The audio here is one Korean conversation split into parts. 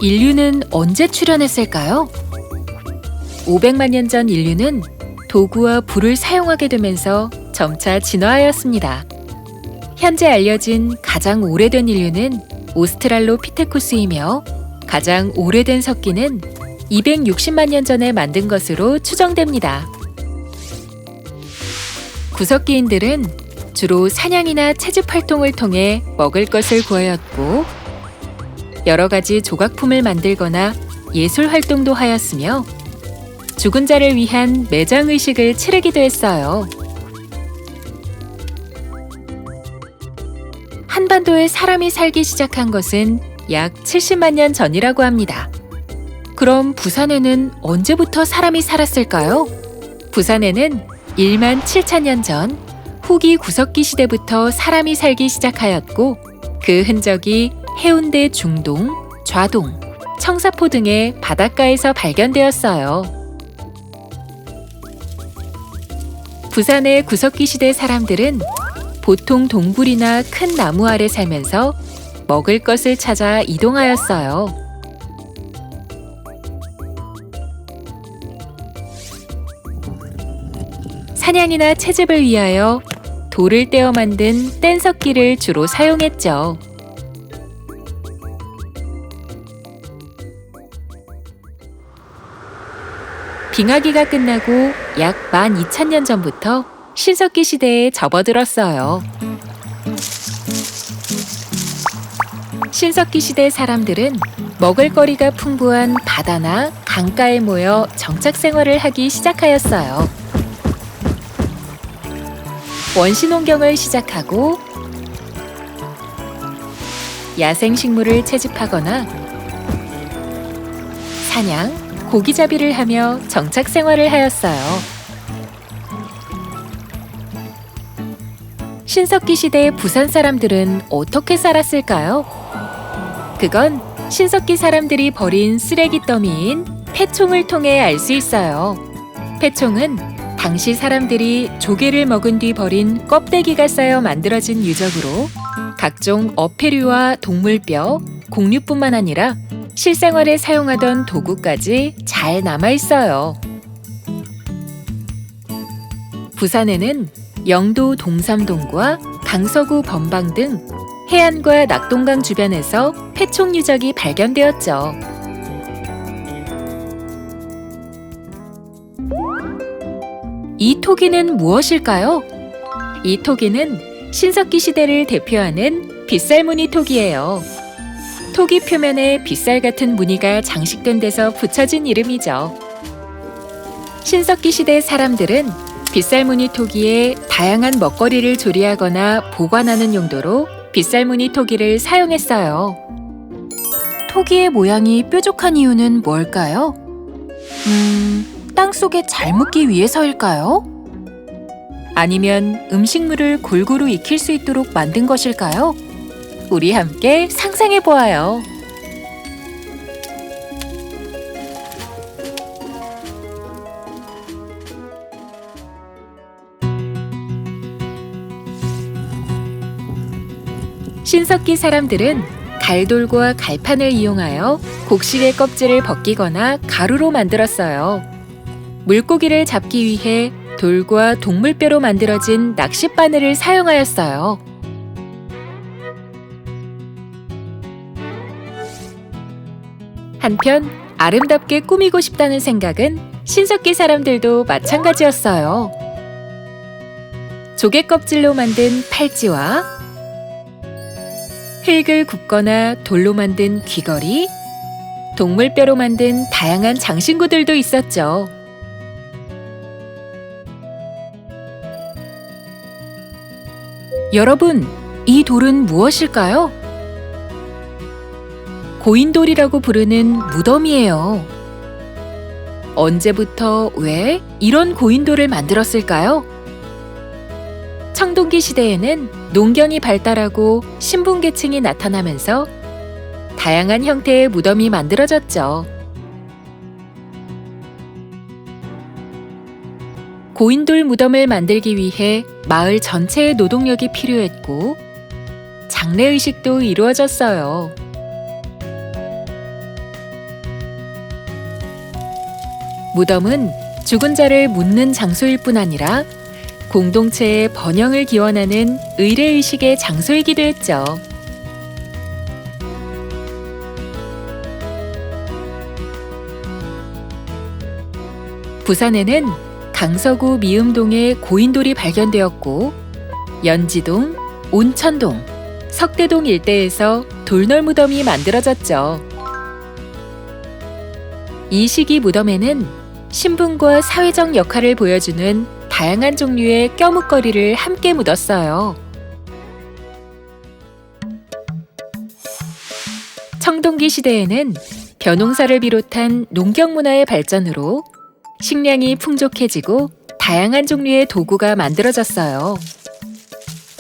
인류는 언제 출현했을까요? 500만 년 전 인류는 도구와 불을 사용하게 되면서 점차 진화하였습니다. 현재 알려진 가장 오래된 인류는 오스트랄로피테쿠스이며 가장 오래된 석기는 260만 년 전에 만든 것으로 추정됩니다. 구석기인들은 주로 사냥이나 채집 활동을 통해 먹을 것을 구하였고 여러 가지 조각품을 만들거나 예술 활동도 하였으며 죽은 자를 위한 매장의식을 치르기도 했어요. 한반도에 사람이 살기 시작한 것은 약 70만 년 전이라고 합니다. 그럼 부산에는 언제부터 사람이 살았을까요? 부산에는 1만 7천 년 전 후기 구석기 시대부터 사람이 살기 시작하였고 그 흔적이 해운대 중동, 좌동, 청사포 등의 바닷가에서 발견되었어요. 부산의 구석기 시대 사람들은 보통 동굴이나 큰 나무 아래 살면서 먹을 것을 찾아 이동하였어요. 사냥이나 채집을 위하여 돌을 떼어 만든 뗀석기를 주로 사용했죠. 빙하기가 끝나고 약 12,000년 전부터 신석기 시대에 접어들었어요. 신석기 시대 사람들은 먹을거리가 풍부한 바다나 강가에 모여 정착 생활을 하기 시작하였어요. 원시농경을 시작하고 야생식물을 채집하거나 사냥, 고기잡이를 하며 정착 생활을 하였어요. 신석기 시대 부산 사람들은 어떻게 살았을까요? 그건 신석기 사람들이 버린 쓰레기 더미인 폐총을 통해 알 수 있어요. 폐총은 당시 사람들이 조개를 먹은 뒤 버린 껍데기가 쌓여 만들어진 유적으로 각종 어패류와 동물뼈, 곡류뿐만 아니라 실생활에 사용하던 도구까지 잘 남아있어요. 부산에는 영도 동삼동과 강서구 범방 등 해안과 낙동강 주변에서 폐총 유적이 발견되었죠. 이 토기는 무엇일까요? 이 토기는 신석기 시대를 대표하는 빗살무늬 토기예요. 토기 표면에 빗살 같은 무늬가 장식된 데서 붙여진 이름이죠. 신석기 시대 사람들은 빗살무늬 토기에 다양한 먹거리를 조리하거나 보관하는 용도로 빗살무늬 토기를 사용했어요. 토기의 모양이 뾰족한 이유는 뭘까요? 땅속에 잘 묻기 위해서일까요? 아니면 음식물을 골고루 익힐 수 있도록 만든 것일까요? 우리 함께 상상해 보아요. 신석기 사람들은 갈돌과 갈판을 이용하여 곡식의 껍질을 벗기거나 가루로 만들었어요. 물고기를 잡기 위해 돌과 동물뼈로 만들어진 낚싯바늘을 사용하였어요. 한편 아름답게 꾸미고 싶다는 생각은 신석기 사람들도 마찬가지였어요. 조개 껍질로 만든 팔찌와 흙을 굽거나 돌로 만든 귀걸이, 동물뼈로 만든 다양한 장신구들도 있었죠. 여러분, 이 돌은 무엇일까요? 고인돌이라고 부르는 무덤이에요. 언제부터 왜 이런 고인돌을 만들었을까요? 청동기 시대에는 농경이 발달하고 신분계층이 나타나면서 다양한 형태의 무덤이 만들어졌죠. 고인돌 무덤을 만들기 위해 마을 전체의 노동력이 필요했고 장례의식도 이루어졌어요. 무덤은 죽은 자를 묻는 장소일 뿐 아니라 공동체의 번영을 기원하는 의례의식의 장소이기도 했죠. 부산에는 강서구 미음동에 고인돌이 발견되었고 연지동, 온천동, 석대동 일대에서 돌널무덤이 만들어졌죠. 이 시기 무덤에는 신분과 사회적 역할을 보여주는 다양한 종류의 껴묵거리를 함께 묻었어요. 청동기 시대에는 벼농사를 비롯한 농경 문화의 발전으로 식량이 풍족해지고 다양한 종류의 도구가 만들어졌어요.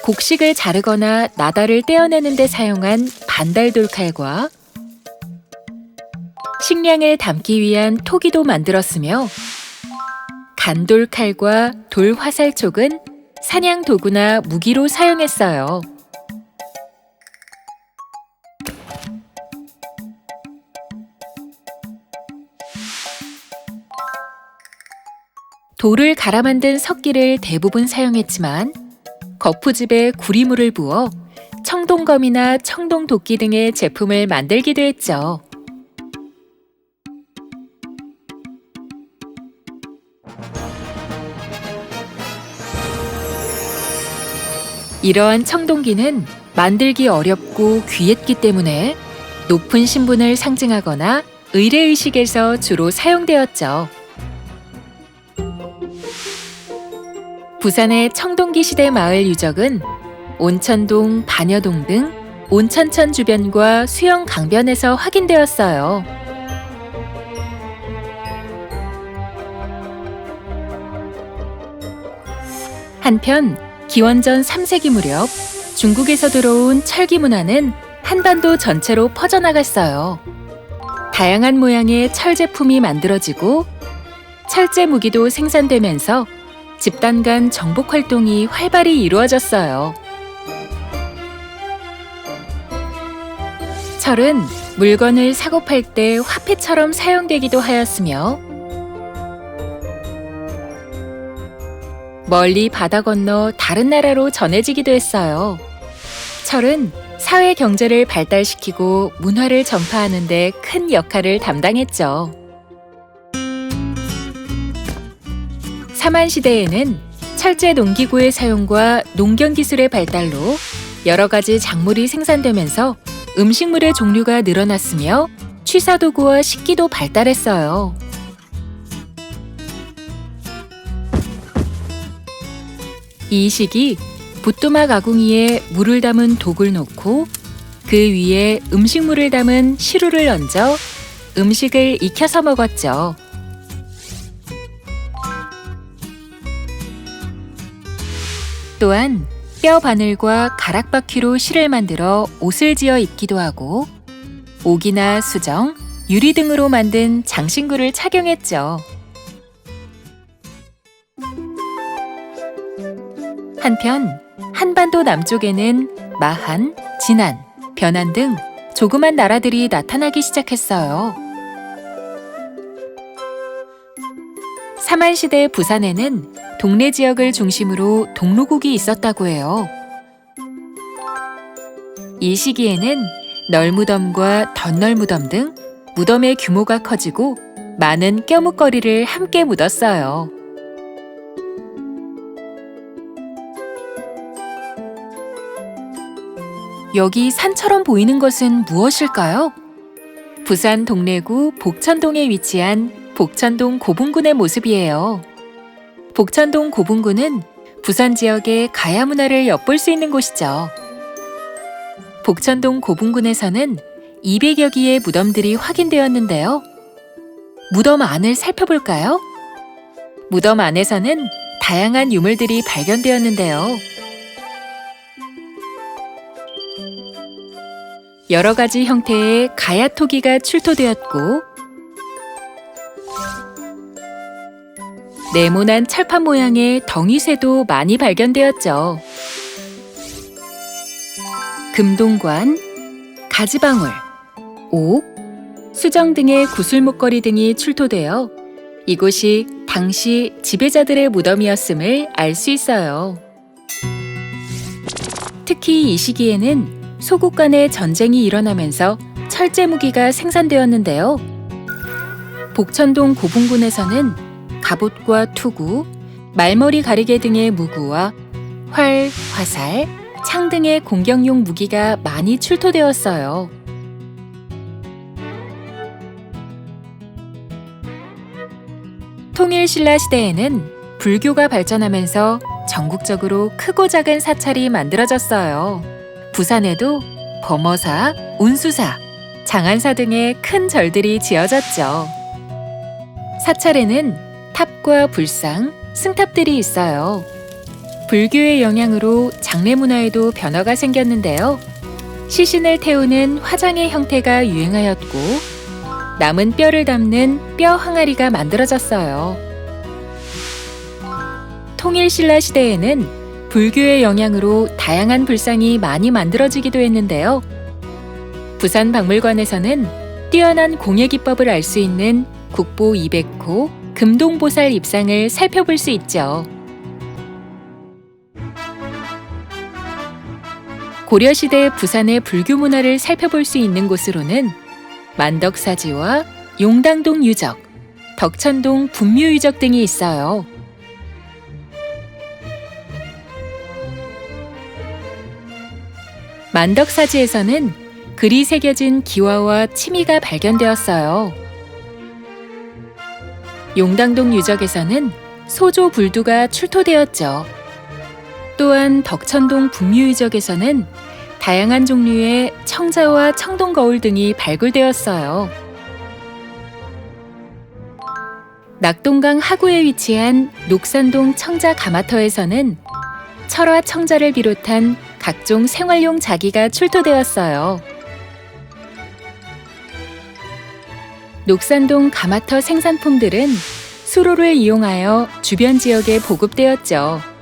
곡식을 자르거나 나달을 떼어내는 데 사용한 반달돌칼과 식량을 담기 위한 토기도 만들었으며 간돌칼과 돌화살촉은 사냥 도구나 무기로 사용했어요. 돌을 갈아 만든 석기를 대부분 사용했지만 거푸집에 구리물을 부어 청동검이나 청동도끼 등의 제품을 만들기도 했죠. 이러한 청동기는 만들기 어렵고 귀했기 때문에 높은 신분을 상징하거나 의례의식에서 주로 사용되었죠. 부산의 청동기 시대 마을 유적은 온천동, 반여동 등 온천천 주변과 수영 강변에서 확인되었어요. 한편 기원전 3세기 무렵 중국에서 들어온 철기 문화는 한반도 전체로 퍼져나갔어요. 다양한 모양의 철 제품이 만들어지고 철제 무기도 생산되면서 집단 간 정복 활동이 활발히 이루어졌어요. 철은 물건을 사고 팔 때 화폐처럼 사용되기도 하였으며 멀리 바다 건너 다른 나라로 전해지기도 했어요. 철은 사회 경제를 발달시키고 문화를 전파하는 데 큰 역할을 담당했죠. 사만시대에는 철제 농기구의 사용과 농경기술의 발달로 여러 가지 작물이 생산되면서 음식물의 종류가 늘어났으며 취사도구와 식기도 발달했어요. 이 시기 부뚜막 아궁이에 물을 담은 독을 놓고 그 위에 음식물을 담은 시루를 얹어 음식을 익혀서 먹었죠. 또한 뼈 바늘과 가락바퀴로 실을 만들어 옷을 지어 입기도 하고 옥이나 수정, 유리 등으로 만든 장신구를 착용했죠. 한편 한반도 남쪽에는 마한, 진안, 변안 등 조그만 나라들이 나타나기 시작했어요. 사만시대 부산에는 동래 지역을 중심으로 동루국이 있었다고 해요. 이 시기에는 널무덤과 덧널무덤 등 무덤의 규모가 커지고 많은 껴묵거리를 함께 묻었어요. 여기 산처럼 보이는 것은 무엇일까요? 부산 동래구 복천동에 위치한 복천동 고분군의 모습이에요. 복천동 고분군은 부산 지역의 가야 문화를 엿볼 수 있는 곳이죠. 복천동 고분군에서는 200여 기의 무덤들이 확인되었는데요. 무덤 안을 살펴볼까요? 무덤 안에서는 다양한 유물들이 발견되었는데요. 여러 가지 형태의 가야 토기가 출토되었고 네모난 철판 모양의 덩이쇠도 많이 발견되었죠. 금동관, 가지방울, 옥, 수정 등의 구슬목걸이 등이 출토되어 이곳이 당시 지배자들의 무덤이었음을 알 수 있어요. 특히 이 시기에는 소국 간의 전쟁이 일어나면서 철제 무기가 생산되었는데요. 복천동 고분군에서는 갑옷과 투구, 말머리 가리개 등의 무구와 활, 화살, 창 등의 공격용 무기가 많이 출토되었어요. 통일신라 시대에는 불교가 발전하면서 전국적으로 크고 작은 사찰이 만들어졌어요. 부산에도 범어사, 운수사, 장안사 등의 큰 절들이 지어졌죠. 사찰에는 탑과 불상, 승탑들이 있어요. 불교의 영향으로 장례 문화에도 변화가 생겼는데요. 시신을 태우는 화장의 형태가 유행하였고 남은 뼈를 담는 뼈 항아리가 만들어졌어요. 통일신라 시대에는 불교의 영향으로 다양한 불상이 많이 만들어지기도 했는데요. 부산박물관에서는 뛰어난 공예 기법을 알 수 있는 국보 200호 금동보살 입상을 살펴볼 수 있죠. 고려시대 부산의 불교 문화를 살펴볼 수 있는 곳으로는 만덕사지와 용당동 유적, 덕천동 분묘유적 등이 있어요. 만덕사지에서는 글이 새겨진 기와와 치미가 발견되었어요. 용당동 유적에서는 소조 불두가 출토되었죠. 또한 덕천동 분묘유적에서는 다양한 종류의 청자와 청동거울 등이 발굴되었어요. 낙동강 하구에 위치한 녹산동 청자 가마터에서는 철화 청자를 비롯한 각종 생활용 자기가 출토되었어요. 녹산동 가마터 생산품들은 수로를 이용하여 주변 지역에 보급되었죠.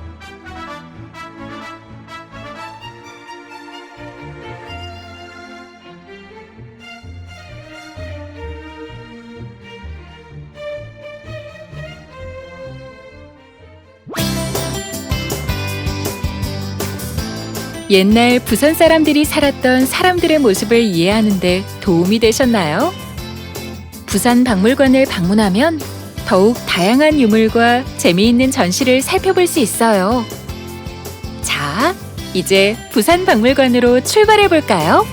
옛날 부산 사람들이 살았던 사람들의 모습을 이해하는 데 도움이 되셨나요? 부산 박물관을 방문하면 더욱 다양한 유물과 재미있는 전시를 살펴볼 수 있어요. 자, 이제 부산 박물관으로 출발해 볼까요?